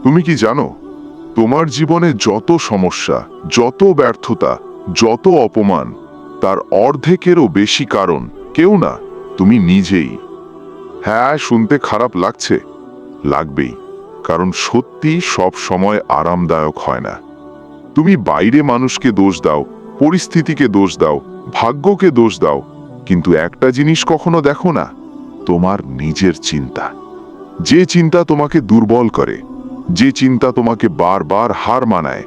তুমি কি জানো, তোমার জীবনে যত সমস্যা, যত ব্যর্থতা, যত অপমান, তার অর্ধেকেরও বেশি কারণ কেউ না, তুমি নিজেই। হ্যাঁ, শুনতে খারাপ লাগছে, লাগবেই, কারণ সত্যি সব সময় আরামদায়ক হয় না। তুমি বাইরে মানুষকে দোষ দাও, পরিস্থিতিকে দোষ দাও, ভাগ্যকে দোষ দাও, কিন্তু একটা জিনিস কখনো দেখো না, তোমার নিজের চিন্তা। যে চিন্তা তোমাকে দুর্বল করে, যে চিন্তা তোমাকে বারবার হার মানায়,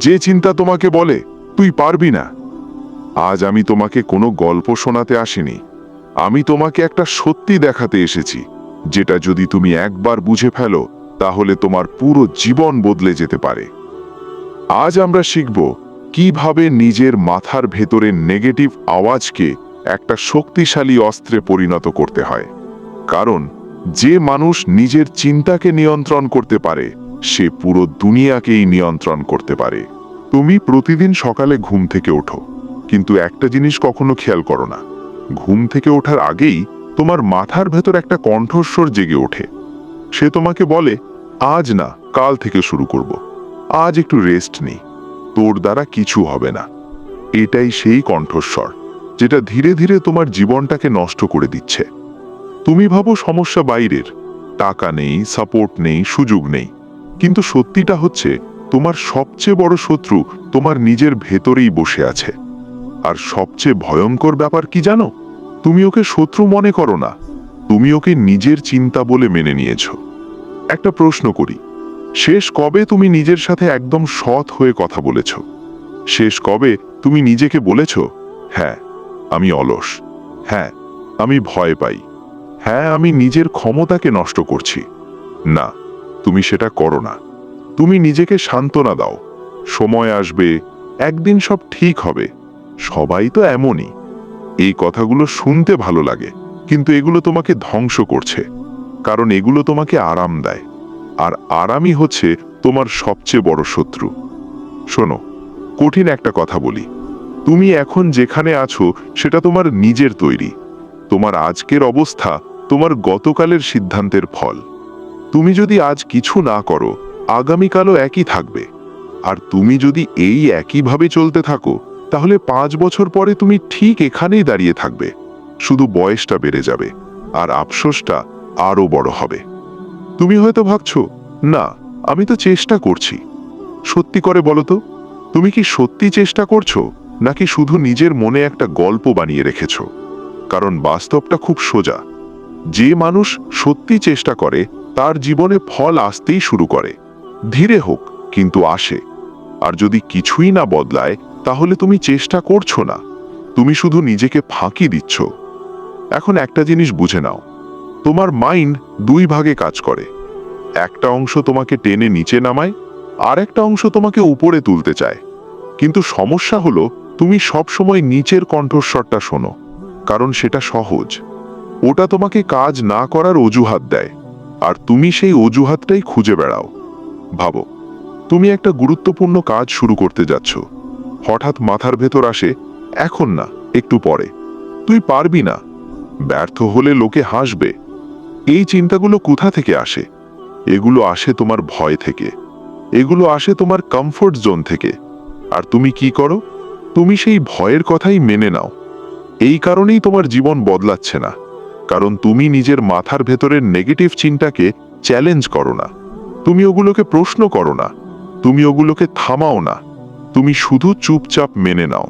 যে চিন্তা তোমাকে বলে তুই পারবি না। আজ আমি তোমাকে কোনো গল্প শোনাতে আসিনি, আমি তোমাকে একটা সত্যি দেখাতে এসেছি, যেটা যদি তুমি একবার বুঝে ফেলো তাহলে তোমার পুরো জীবন বদলে যেতে পারে। আজ আমরা শিখব কিভাবে নিজের মাথার ভেতরের নেগেটিভ আওয়াজকে একটা শক্তিশালী অস্ত্রে পরিণত করতে হয়। কারণ যে মানুষ নিজের চিন্তাকে নিয়ন্ত্রণ করতে পারে, সে পুরো দুনিয়াকেই নিয়ন্ত্রণ করতে পারে। তুমি প্রতিদিন সকালে ঘুম থেকে ওঠো, কিন্তু একটা জিনিস কখনো খেয়াল করো না, ঘুম থেকে ওঠার আগেই তোমার মাথার ভেতর একটা কণ্ঠস্বর জেগে ওঠে। সে তোমাকে বলে, আজ না, কাল থেকে শুরু করব, আজ একটু রেস্ট নেই, তোর দ্বারা কিছু হবে না। এটাই সেই কণ্ঠস্বর যেটা ধীরে ধীরে তোমার জীবনটাকে নষ্ট করে দিচ্ছে। তুমি ভাবো সমস্যা বাইরের, টাকা নেই, সাপোর্ট নেই, সুযোগ নেই, কিন্তু সত্যিটা হচ্ছে তোমার সবচেয়ে বড় শত্রু তোমার নিজের ভেতরেই বসে আছে। আর সবচেয়ে ভয়ঙ্কর ব্যাপার কি জানো, তুমি ওকে শত্রু মনে করো না, তুমি ওকে নিজের চিন্তা বলে মেনে নিয়েছো। একটা প্রশ্ন করি, শেষ কবে তুমি নিজের সাথে একদম সৎ হয়ে কথা বলেছ? শেষ কবে তুমি নিজেকে বলেছ, হ্যাঁ আমি অলস, হ্যাঁ আমি ভয় পাই, হ্যাঁ আমি নিজের ক্ষমতাকে নষ্ট করছি? না, তুমি সেটা করো না। তুমি নিজেকে সান্ত্বনা দাও, সময় আসবে, একদিন সব ঠিক হবে, সবাই তো এমনই। এই কথাগুলো শুনতে ভালো লাগে, কিন্তু এগুলো তোমাকে ধ্বংস করছে, কারণ এগুলো তোমাকে আরাম দেয়, আর আরামই হচ্ছে তোমার সবচেয়ে বড় শত্রু। শোনো, কঠিন একটা কথা বলি, তুমি এখন যেখানে আছো সেটা তোমার নিজের তৈরি। তোমার আজকের অবস্থা তোমার গতকালের সিদ্ধান্তের ফল। তুমি যদি আজ কিছু না করো, আগামীকালও একই থাকবে। আর তুমি যদি এই একইভাবে চলতে থাকো, তাহলে 5 বছর পরে তুমি ঠিক এখানেই দাঁড়িয়ে থাকবে, শুধু বয়সটা বেড়ে যাবে আর আফসোসটা আরো বড় হবে। তুমি হয়তো ভাবছো, না আমি তো চেষ্টা করছি। সত্যি করে বলো তো, তুমি কি সত্যি চেষ্টা করছো, নাকি শুধু নিজের মনে একটা গল্প বানিয়ে রেখেছো? কারণ বাস্তবটা খুব সোজা, যে মানুষ সত্যি চেষ্টা করে তার জীবনে ফল আসতেই শুরু করে, ধীরে হোক কিন্তু আসে। আর যদি কিছুই না বদলায়, তাহলে তুমি চেষ্টা করছো না, তুমি শুধু নিজেকে ফাঁকি দিচ্ছ। এখন একটা জিনিস বুঝে নাও, তোমার মাইন্ড 2 ভাগে কাজ করে। একটা অংশ তোমাকে টেনে নিচে নামায়, আর একটা অংশ তোমাকে উপরে তুলতে চায়। কিন্তু সমস্যা হলো, তুমি সবসময় নিচের কণ্ঠস্বরটা শোনো, কারণ সেটা সহজ। ওটা তোমাকে কাজ না করার অজুহাত দেয়, আর তুমি সেই অজুহাতটাই খুঁজে বেড়াও। ভাবো, তুমি একটা গুরুত্বপূর্ণ কাজ শুরু করতে যাচ্ছ, হঠাৎ মাথার ভেতর আসে, এখন না, একটু পরে, তুই পারবি না, ব্যর্থ হলে লোকে হাসবে। এই চিন্তাগুলো কোথা থেকে আসে? এগুলো আসে তোমার ভয় থেকে, এগুলো আসে তোমার কমফোর্ট জোন থেকে। আর তুমি কি করো? তুমি সেই ভয়ের কথাই মেনে নাও। এই কারণেই তোমার জীবন বদলাচ্ছে না, কারণ তুমি নিজের মাথার ভেতরের নেগেটিভ চিন্তাকে চ্যালেঞ্জ করো না, তুমি ওগুলোকে প্রশ্ন করো না, তুমি ওগুলোকে থামাও না, তুমি শুধু চুপচাপ মেনে নাও।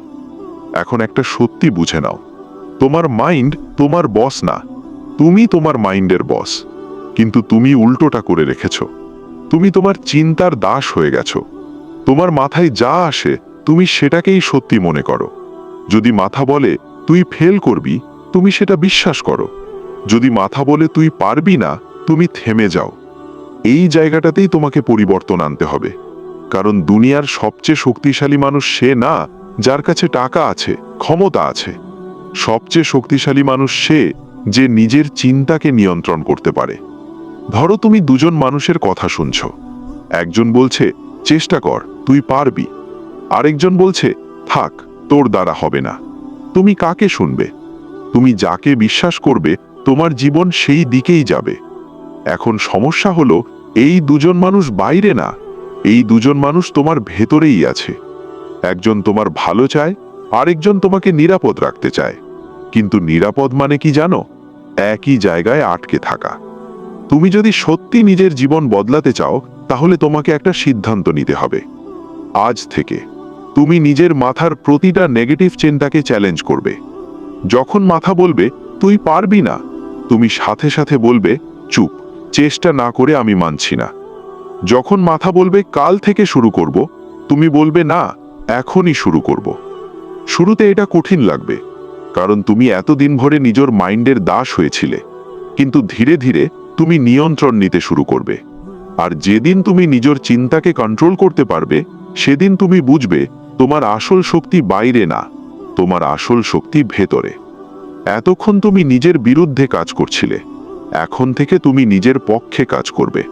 এখন একটা সত্যি বুঝে নাও, তোমার মাইন্ড তোমার বস না, তুমি তোমার মাইন্ডের বস। কিন্তু তুমি উল্টোটা করে রেখেছ, তুমি তোমার চিন্তার দাস হয়ে গেছো। তোমার মাথায় যা আসে তুমি সেটাকেই সত্যি মনে করো। যদি মাথা বলে তুই ফেল করবি, তুমি সেটা বিশ্বাস করো। যদি মাথা বলে তুই পারবি না, তুমি থেমে যাও। এই জায়গাটাতেই তোমাকে পরিবর্তন আনতে হবে, কারণ দুনিয়ার সবচেয়ে শক্তিশালী মানুষ সে না যার কাছে টাকা আছে, ক্ষমতা আছে। সবচেয়ে শক্তিশালী মানুষ সে যে নিজের চিন্তাকে নিয়ন্ত্রণ করতে পারে। ধরো তুমি 2 জন মানুষের কথা শুনছো, একজন বলছে চেষ্টা কর, তুই পারবি, আরেকজন বলছে থাক, তোর দ্বারা হবে না। তুমি কাকে শুনবে? তুমি যাকে বিশ্বাস করবে, তোমার জীবন সেই দিকেই যাবে। এখন সমস্যা হলো, এই দুজন মানুষ বাইরে না, এই দুজন মানুষ তোমার ভেতরেই আছে। একজন তোমার ভালো চায়, আরেকজন তোমাকে নিরাপদ রাখতে চায়। কিন্তু নিরাপদ মানে কি জানো? একই জায়গায় আটকে থাকা। তুমি যদি সত্যি নিজের জীবন বদলাতে চাও, তাহলে তোমাকে একটা সিদ্ধান্ত নিতে হবে। আজ থেকে তুমি নিজের মাথার প্রতিটা নেগেটিভ চিন্তাকে চ্যালেঞ্জ করবে। যখন মাথা বলবে তুই পারবি না, তুমি সাথে সাথে বলবে চুপ, চেষ্টা না করে আমি মানছি না। যখন মাথা বলবে কাল থেকে শুরু করব, তুমি বলবে না, এখনই শুরু করব। শুরুতে এটা কঠিন লাগবে, কারণ তুমি এতদিন ভরে নিজের মাইন্ডের দাস হয়েছিলে। কিন্তু ধীরে ধীরে তুমি নিয়ন্ত্রণ নিতে শুরু করবে। আর যেদিন তুমি নিজের চিন্তাকে কন্ট্রোল করতে পারবে, সেদিন তুমি বুঝবে তোমার আসল শক্তি বাইরে না, তোমার আসল শক্তি ভেতরে। এতক্ষণ তুমি নিজের বিরুদ্ধে কাজ করছিলে, এখন থেকে তুমি নিজের পক্ষে কাজ করবে।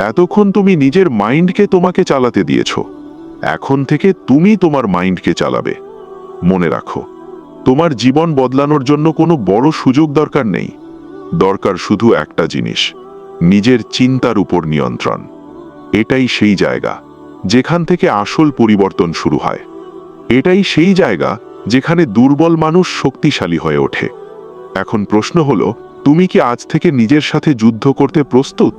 এতক্ষণ তুমি নিজের মাইন্ডকে তোমাকে চালাতে দিয়েছ, এখন থেকে তুমি তোমার মাইন্ডকে চালাবে। মনে রাখো, তোমার জীবন বদলানোর জন্য কোনো বড় সুযোগ দরকার নেই। দরকার শুধু একটা জিনিস, নিজের চিন্তার উপর নিয়ন্ত্রণ। এটাই সেই জায়গা যেখান থেকে আসল পরিবর্তন শুরু হয়। এটাই সেই জায়গা যেখানে দুর্বল মানুষ শক্তিশালী হয়ে ওঠে। এখন প্রশ্ন হলো, তুমি কি আজ থেকে নিজের সাথে যুদ্ধ করতে প্রস্তুত?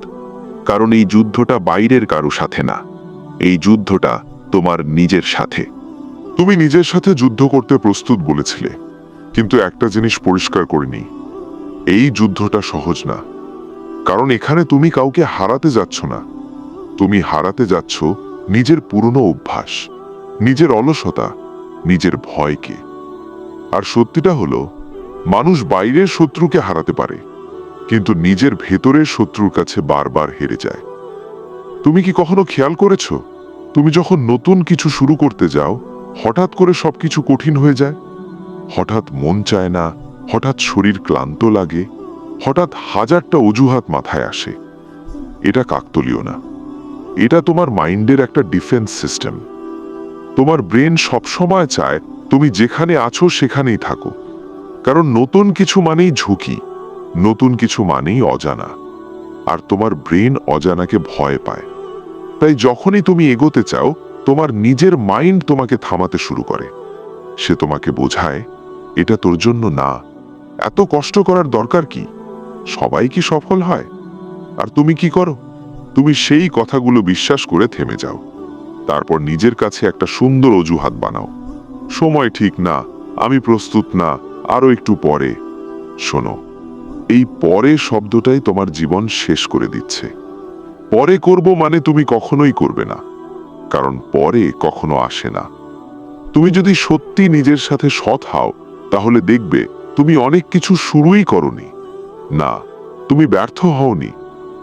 কারণ এই যুদ্ধটা বাইরের কারো সাথে না, এই যুদ্ধটা তোমার নিজের সাথে। তুমি নিজের সাথে যুদ্ধ করতে প্রস্তুত বলেছিলে, কিন্তু একটা জিনিস পরিষ্কার করিনি, এই যুদ্ধটা সহজ না। কারণ এখানে তুমি কাউকে হারাতে যাচ্ছ না, তুমি হারাতে যাচ্ছ নিজের পুরনো অভ্যাস, নিজের অলসতা, নিজের ভয়কে। আর সত্যিটা হলো, মানুষ বাইরের শত্রুকে হারাতে পারে, কিন্তু নিজের ভেতরের শত্রুর কাছে বারবার হেরে যায়। তুমি কি কখনো খেয়াল করেছো, তুমি যখন নতুন কিছু শুরু করতে যাও, হঠাৎ করে সবকিছু কঠিন হয়ে যায়? হঠাৎ মন চায় না, হঠাৎ শরীর ক্লান্ত লাগে, হঠাৎ হাজারটা অজুহাত মাথায় আসে। এটা কাকতালীয় না, এটা তোমার মাইন্ডের একটা ডিফেন্স সিস্টেম। তোমার ব্রেন সবসময় চায় তুমি যেখানে আছো সেখানেই থাকো। কারণ নতুন কিছু মানেই ঝুঁকি, নতুন কিছু মানেই অজানা। আর তোমার ব্রেন অজানাকে ভয় পায়। তাই যখনই তুমি এগোতে চাও, তোমার নিজের মাইন্ড তোমাকে থামাতে শুরু করে। সে তোমাকে বোঝায়, এটা তোর জন্য না, এত কষ্ট করার দরকার কি, সবাই কি সফল হয়? আর তুমি কি করো? তুমি সেই কথাগুলো বিশ্বাস করে থেমে যাও। তারপর নিজের কাছে একটা সুন্দর অজুহাত বানাও। সময় ঠিক না, আমি প্রস্তুত না, আরো একটু পরে। শোনো, এই পরে শব্দটাই তোমার জীবন শেষ করে দিচ্ছে। পরে করব মানে তুমি কখনোই করবে না, কারণ পরে কখনো আসে না। তুমি যদি সত্যি নিজের সাথে সৎ হও, তাহলে দেখবে তুমি অনেক কিছু শুরুই করনি। না, তুমি ব্যর্থ হওনি,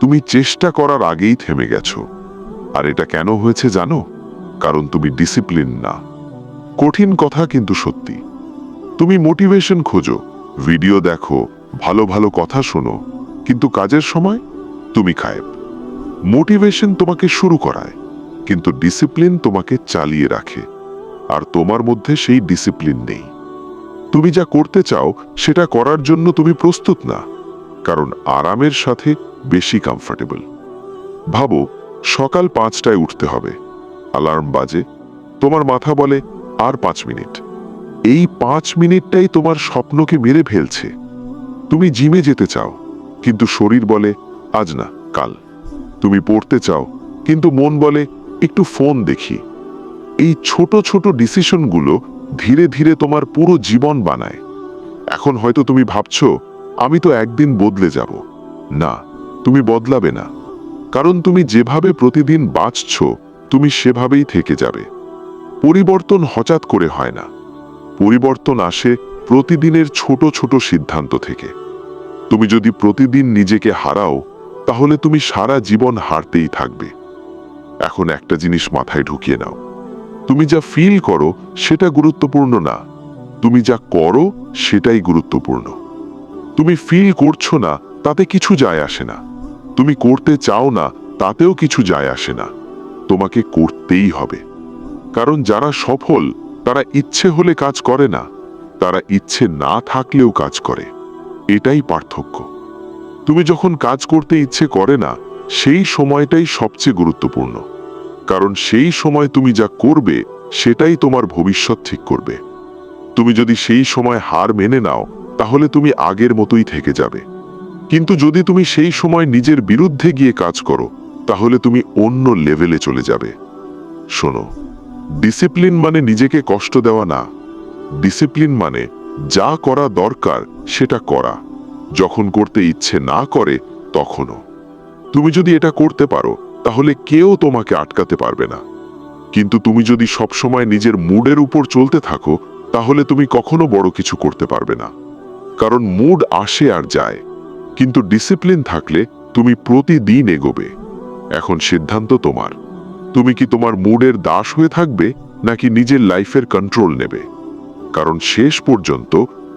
তুমি চেষ্টা করার আগেই থেমে গেছো। আর এটা কেন হয়েছে জানো? কারণ তুমি ডিসিপ্লিন না। কঠিন কথা কিন্তু সত্যি। তুমি মোটিভেশন খোঁজো, ভিডিও দেখো, ভালো ভালো কথা শোনো, কিন্তু কাজের সময় তুমি গায়েব। মোটিভেশন তোমাকে শুরু করায়, কিন্তু ডিসিপ্লিন তোমাকে চালিয়ে রাখে। আর তোমার মধ্যে সেই ডিসিপ্লিন নেই। তুমি যা করতে চাও সেটা করার জন্য তুমি প্রস্তুত না, কারণ আরামের সাথে বেশি কমফর্টেবল। ভাবো, সকাল 5টায় উঠতে হবে, অ্যালার্ম বাজে, তোমার মাথা বলে আর 5 মিনিট। এই 5 মিনিটটাই তোমার স্বপ্নকে মেরে ফেলছে। তুমি জিমে যেতে চাও, কিন্তু শরীর বলে আজ না, কাল। তুমি পড়তে চাও, কিন্তু মন বলে একটু ফোন দেখি। এই ছোট ছোট ডিসিশনগুলো ধীরে ধীরে তোমার পুরো জীবন বানায়। এখন হয়তো তুমি ভাবছো, আমি তো একদিন বদলে যাব। না, তুমি বদলাবে না, কারণ তুমি যেভাবে প্রতিদিন বাঁচছো, তুমি সেভাবেই থেকে যাবে। পরিবর্তন হঠাৎ করে হয় না, পরিবর্তন আসে প্রতিদিনের ছোট ছোট সিদ্ধান্ত থেকে। তুমি যদি প্রতিদিন নিজেকে হারাও, তাহলে তুমি সারা জীবন হারতেই থাকবে। এখন একটা জিনিস মাথায় ঢুকিয়ে নাও, তুমি যা ফিল করো সেটা গুরুত্বপূর্ণ না, তুমি যা করো সেটাই গুরুত্বপূর্ণ। তুমি ফিল করছো না, তাতে কিছু যায় আসে না। তুমি করতে চাও না, তাতেও কিছু যায় আসে না। তোমাকে করতেই হবে। কারণ যারা সফল, তারা ইচ্ছে হলে কাজ করে না, তারা ইচ্ছে না থাকলেও কাজ করে। এটাই পার্থক্য। তুমি যখন কাজ করতে ইচ্ছে করে না, সেই সময়টাই সবচেয়ে গুরুত্বপূর্ণ, কারণ সেই সময় তুমি যা করবে সেটাই তোমার ভবিষ্যৎ ঠিক করবে। তুমি যদি সেই সময় হার মেনে নাও, তাহলে তুমি আগের মতোই থেকে যাবে। কিন্তু যদি তুমি সেই সময় নিজের বিরুদ্ধে গিয়ে কাজ করো, তাহলে তুমি অন্য লেভেলে চলে যাবে। শোনো, ডিসিপ্লিন মানে নিজেকে কষ্ট দেওয়া না। ডিসিপ্লিন মানে যা করা দরকার সেটা করা, যখন করতে ইচ্ছে না করে তখনও। তুমি যদি এটা করতে পারো, তাহলে কেউ তোমাকে আটকাতে পারবে না। কিন্তু তুমি যদি সবসময় নিজের মুডের উপর চলতে থাকো, তাহলে তুমি কখনো বড় কিছু করতে পারবে না। কারণ মুড আসে আর যায়, কিন্তু ডিসিপ্লিন থাকলে তুমি প্রতিদিন এগোবে। এখন সিদ্ধান্ত তোমার। তুমি কি তোমার মুডের দাস হয়ে থাকবে, নাকি নিজের লাইফের কন্ট্রোল নেবে? কারণ শেষ পর্যন্ত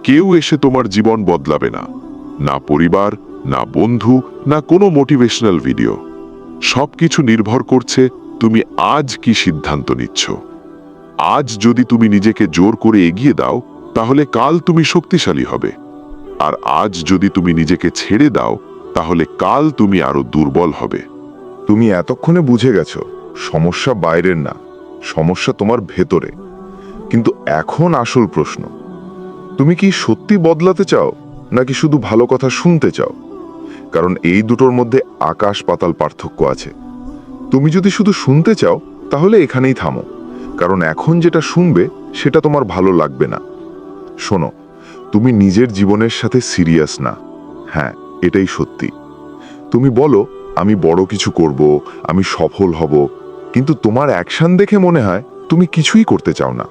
কেউ এসে তোমার জীবন বদলাবে না, না পরিবার, না বন্ধু, না কোনো মোটিভেশনাল ভিডিও। সবকিছু নির্ভর করছে তুমি আজ কি সিদ্ধান্ত নিচ্ছ। আজ যদি তুমি নিজেকে জোর করে এগিয়ে দাও, তাহলে কাল তুমি শক্তিশালী হবে। আর আজ যদি তুমি নিজেকে ছেড়ে দাও, তাহলে কাল তুমি আরো দুর্বল হবে। তুমি এতক্ষণে বুঝে গেছো সমস্যা বাইরের না, সমস্যা তোমার ভেতরে। কিন্তু এখন আসল প্রশ্ন, তুমি কি সত্যি বদলাতে চাও, নাকি শুধু ভালো কথা শুনতে চাও? কারণ এই দুটোর মধ্যে আকাশ পাতাল পার্থক্য আছে। তুমি যদি শুধু শুনতে চাও, তাহলে এখানেই থামো, কারণ এখন যেটা শুনবে সেটা তোমার ভালো লাগবে না। শোনো, তুমি নিজের জীবনের সাথে সিরিয়াস না। হ্যাঁ, এটাই সত্যি। তুমি বলো আমি বড় কিছু করব, আমি সফল হব, কিন্তু তোমার অ্যাকশন দেখে মনে হয় তুমি কিছুই করতে চাও না।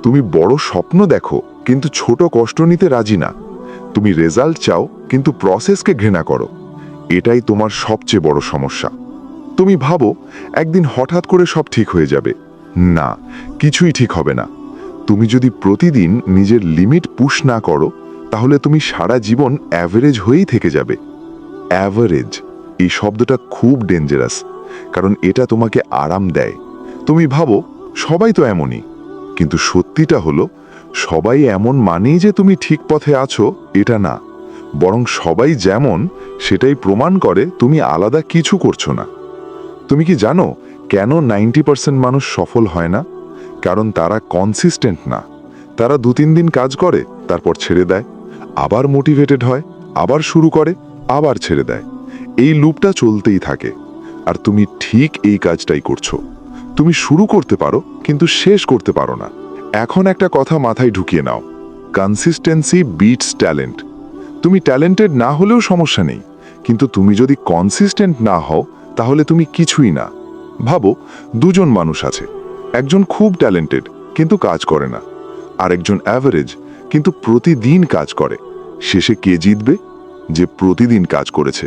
তুমি বড় স্বপ্ন দেখো, কিন্তু ছোট কষ্ট নিতে রাজি না। তুমি রেজাল্ট চাও, কিন্তু প্রসেসকে ঘৃণা করো। এটাই তোমার সবচেয়ে বড় সমস্যা। তুমি ভাবো একদিন হঠাৎ করে সব ঠিক হয়ে যাবে। না, কিছুই ঠিক হবে না। তুমি যদি প্রতিদিন নিজের লিমিট পুশ না করো, তাহলে তুমি সারা জীবন অ্যাভারেজ হয়েই থেকে যাবে। অ্যাভারেজ এই শব্দটা খুব ডেঞ্জারাস, কারণ এটা তোমাকে আরাম দেয়। তুমি ভাবো সবাই তো এমনই, কিন্তু সত্যিটা হলো সবাই এমন মানেই যে তুমি ঠিক পথে আছো এটা না। বরং সবাই যেমন, সেটাই প্রমাণ করে তুমি আলাদা কিছু করছো না। তুমি কি জানো কেন 90% মানুষ সফল হয় না? কারণ তারা কনসিস্টেন্ট না। তারা 2-3 দিন কাজ করে, তারপর ছেড়ে দেয়, আবার মোটিভেটেড হয়, আবার শুরু করে, আবার ছেড়ে দেয়। এই লুপটা চলতেই থাকে। আর তুমি ঠিক এই কাজটাই করছো। তুমি শুরু করতে পারো, কিন্তু শেষ করতে পারো না। এখন একটা কথা মাথায় ঢুকিয়ে নাও, কনসিস্টেন্সি বিটস ট্যালেন্ট। তুমি ট্যালেন্টেড না হলেও সমস্যা নেই, কিন্তু তুমি যদি কনসিস্টেন্ট না হও, তাহলে তুমি কিছুই না। ভাবো, দুজন মানুষ আছে, একজন খুব ট্যালেন্টেড কিন্তু কাজ করে না, আর একজন অ্যাভারেজ কিন্তু প্রতিদিন কাজ করে। শেষে কে জিতবে? যে প্রতিদিন কাজ করেছে।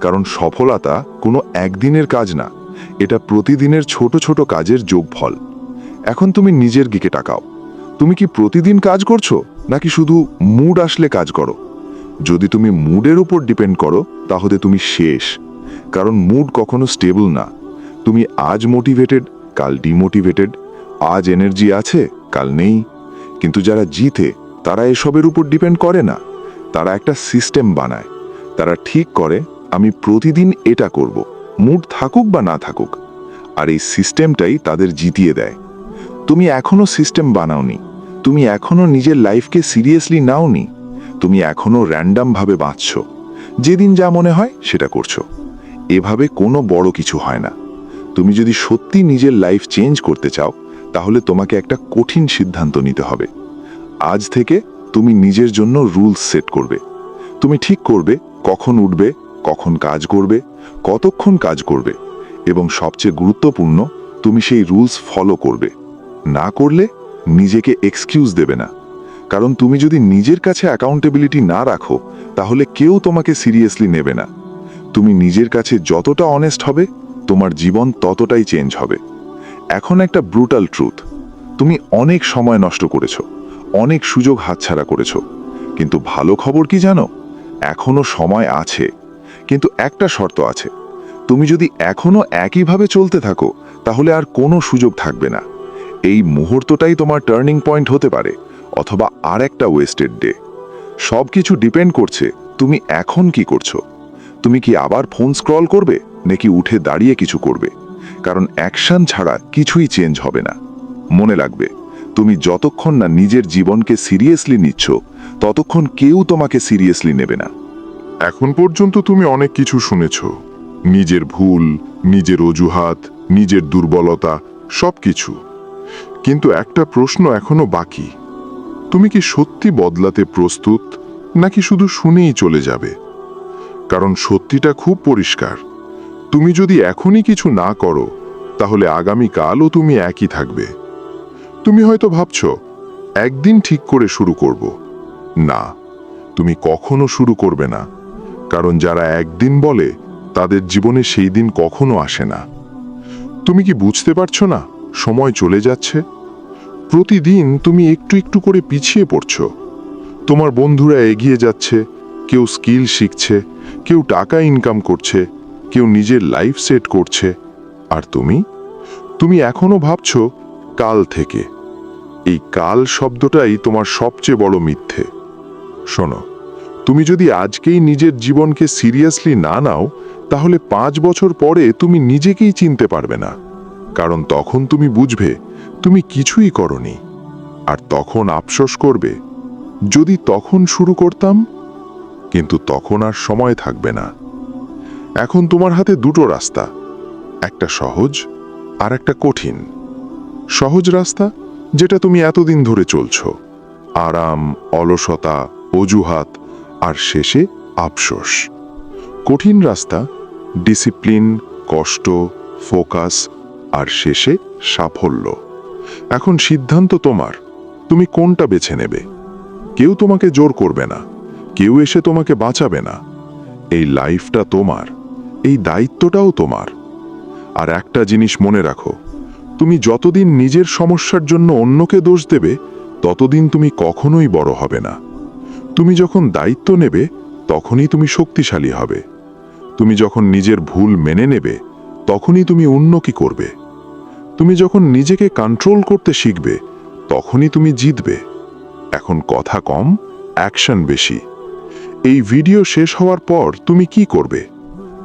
কারণ সফলতা কোনো একদিনের কাজ না, এটা প্রতিদিনের ছোট ছোট কাজের যোগফল। এখন তুমি নিজের দিকে তাকাও। তুমি কি প্রতিদিন কাজ করছো, নাকি শুধু মুড আসলে কাজ করো? যদি তুমি মুডের উপর ডিপেন্ড করো, তাহলে তুমি শেষ। কারণ মুড কখনো স্টেবল না। তুমি আজ মোটিভেটেড, কাল ডিমোটিভেটেড। আজ এনার্জি আছে, কাল নেই। কিন্তু যারা জিতে, তারা এসবের উপর ডিপেন্ড করে না। তারা একটা সিস্টেম বানায়। তারা ঠিক করে আমি প্রতিদিন এটা করব, মুড থাকুক বা না থাকুক। আর এই সিস্টেমটাই তাদের জিতিয়ে দেয়। তুমি এখনো সিস্টেম বানাওনি। তুমি এখনো নিজের লাইফকে সিরিয়াসলি নাওনি। তুমি এখনো র্যান্ডাম ভাবে বাঁচছ, যেদিন যা মনে হয় সেটা করছো। এভাবে কোনো বড় কিছু হয় না। তুমি যদি সত্যি নিজের লাইফ চেঞ্জ করতে চাও, তাহলে তোমাকে একটা কঠিন সিদ্ধান্ত নিতে হবে। আজ থেকে তুমি নিজের জন্য রুলস সেট করবে। তুমি ঠিক করবে কখন উঠবে, কখন কাজ করবে, কতক্ষণ কাজ করবে, এবং সবচেয়ে গুরুত্বপূর্ণ, তুমি সেই রুলস ফলো করবে। না করলে নিজেকে এক্সকিউজ দেবে না। কারণ তুমি যদি নিজের কাছে অ্যাকাউন্টেবিলিটি না রাখো, তাহলে কেউ তোমাকে সিরিয়াসলি নেবে না। তুমি নিজের কাছে যতটা অনেস্ট হবে, তোমার জীবন ততটাই চেঞ্জ হবে। এখন একটা ব্রুটাল ট্রুথ, তুমি অনেক সময় নষ্ট করেছো, অনেক সুযোগ হাতছাড়া করেছো। কিন্তু ভালো খবর কি জানো? এখনো সময় আছে। কিন্তু একটা শর্ত আছে, তুমি যদি এখনো একইভাবে চলতে থাকো, তাহলে আর কোনো সুযোগ থাকবে না। এই মুহূর্তটাই তোমার টার্নিং পয়েন্ট হতে পারে, অথবা আর একটা ওয়েস্টেড ডে। সব কিছু ডিপেন্ড করছে তুমি এখন কি করছো। তুমি কি আবার ফোন স্ক্রল করবে, নাকি উঠে দাঁড়িয়ে কিছু করবে, কারণ অ্যাকশন ছাড়া কিছুই চেঞ্জ হবে না। মনে রাখবে, তুমি যতক্ষণ না নিজের জীবনকে সিরিয়াসলি নিচ্ছ, ততক্ষণ কেউ তোমাকে সিরিয়াসলি নেবে না। এখন পর্যন্ত তুমি অনেক কিছু শুনেছ, নিজের ভুল, নিজের অজুহাত, নিজের দুর্বলতা, সবকিছু। কিন্তু একটা প্রশ্ন এখনো বাকি, তুমি কি সত্যি বদলাতে প্রস্তুত, নাকি শুধু শুনেই চলে যাবে? কারণ সত্যিটা খুব পরিষ্কার, তুমি যদি এখনই কিছু না করো, তাহলে আগামীকালও তুমি একই থাকবে। তুমি হয়তো ভাবছ একদিন ঠিক করে শুরু করব। না, তুমি কখনো শুরু করবে না, কারণ যারা একদিন বলে তাদের জীবনে সেই দিন কখনো আসে না। তুমি কি বুঝতে পারছো না সময় চলে যাচ্ছে? প্রতিদিন তুমি একটু একটু করে পিছিয়ে পড়ছো। তোমার বন্ধুরা এগিয়ে যাচ্ছে, কেউ স্কিল শিখছে, কেউ টাকা ইনকাম করছে, কেউ নিজের লাইফ সেট করছে, আর তুমি এখনো ভাবছো কাল থেকে। এই কাল শব্দটাই তোমার সবচেয়ে বড় মিথ্যে। শোনো, তুমি যদি আজকেই নিজের জীবনকে সিরিয়াসলি না নাও, তাহলে 5 বছর পরে তুমি নিজেকেই চিনতে পারবে না। কারণ তখন তুমি বুঝবে তুমি কিছুই করনি, আর তখন আফসোস করবে, যদি তখন শুরু করতাম। কিন্তু তখন আর সময় থাকবে না। এখন তোমার হাতে দুটো রাস্তা, একটা সহজ আর একটা কঠিন। সহজ রাস্তা, যেটা তুমি এতদিন ধরে চলছো, আরাম, অলসতা, অজুহাত, আর শেষে আফসোস। কঠিন রাস্তা, ডিসিপ্লিন, কষ্ট, ফোকাস, আর শেষে সাফল্য। এখন সিদ্ধান্ত তোমার, তুমি কোনটা বেছে নেবে। কেউ তোমাকে জোর করবে না, কেউ এসে তোমাকে বাঁচাবে না। এই লাইফটা তোমার, এই দায়িত্বটাও তোমার। আর একটা জিনিস মনে রাখো, তুমি যতদিন নিজের সমস্যার জন্য অন্যকে দোষ দেবে, ততদিন তুমি কখনোই বড় হবে না। তুমি যখন দায়িত্ব নেবে, তখনই তুমি শক্তিশালী হবে। তুমি যখন নিজের ভুল মেনে নেবে, তখনই তুমি উন্নতি করবে। তুমি যখন নিজেকে কন্ট্রোল করতে শিখবে, তখনই তুমি জিতবে। এখন কথা কম, অ্যাকশন বেশি। এই ভিডিও শেষ হওয়ার পর তুমি কি করবে?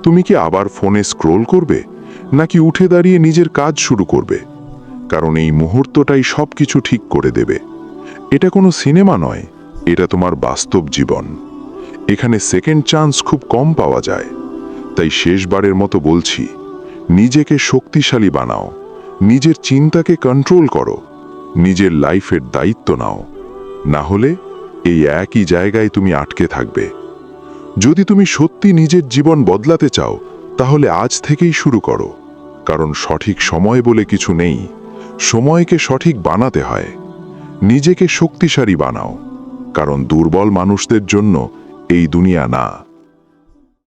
তুমি কি আবার ফোনে স্ক্রোল করবে, নাকি উঠে দাঁড়িয়ে নিজের কাজ শুরু করবে? কারণ এই মুহূর্তটাই সব কিছু ঠিক করে দেবে। এটা কোনো সিনেমা নয়, এটা তোমার বাস্তব জীবন। এখানে সেকেন্ড চান্স খুব কম পাওয়া যায়। তাই শেষবারের মতো বলছি, নিজেকে শক্তিশালী বানাও, নিজের চিন্তাকে কন্ট্রোল করো, নিজের লাইফের দায়িত্ব নাও। না হলে এই একই জায়গায় তুমি আটকে থাকবে। যদি তুমি সত্যি নিজের জীবন বদলাতে চাও, তাহলে আজ থেকেই শুরু করো। কারণ সঠিক সময় বলে কিছু নেই, সময়কে সঠিক বানাতে হয়। নিজেকে শক্তিশালী বানাও, কারণ দুর্বল মানুষদের জন্য এই দুনিয়া না।